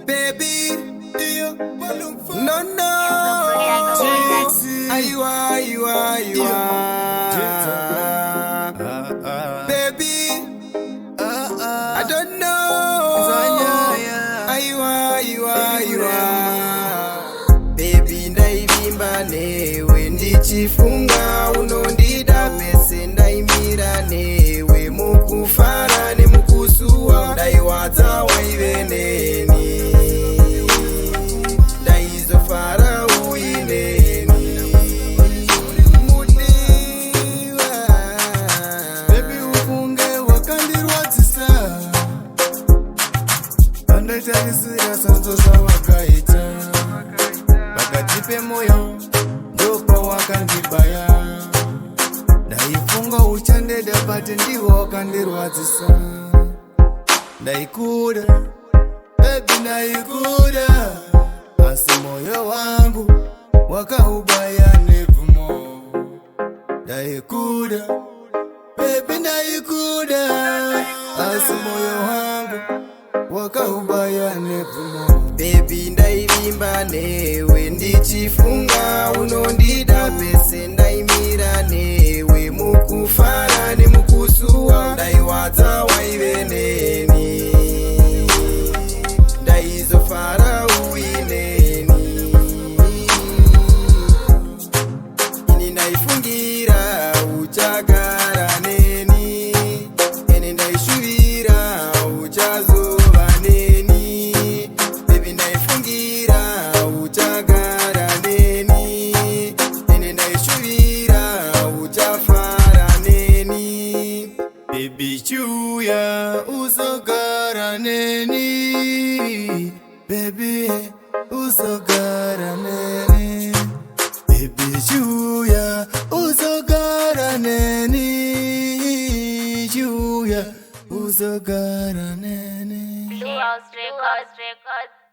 Baby, no, no. Aywa. Baby, I don't know. Aywa. Baby, ndaivimba newe ndichifunga unondida pese ndaimira newe mukufara nemukusuwa ndaiwadza waiveneni ndaizofara uineni mudiwa. Baby ufunge wakandirwadzisa andaitarisira sanzo zvawakaita pakati pemoyo ndopa wakandibaya ndaifunga uchandeda pati ndiwo wakandirwadzisa ndaikuda bebi ndaikuda asi moyo wangu wakaubaya nebvumo ndaikuda bebi ndaikuda asi moyo wangu wakaubaya nebvumo. Baby, ndaivimba newe ndichifunga unondida pese ndaimira newe mukufara nemukusuwa ndaiwadza waiveneni ndaizofara uineni ini ndaifungira uchagara neni ene ndaishuvira uchazova neni bebi ndaifungira uchagara neni ene ndaishuvira uchafara neni Baby chuya uzogara neni baby uzogara neni baby chuya uzogara neni chuya uzogara neni. Blue House Records.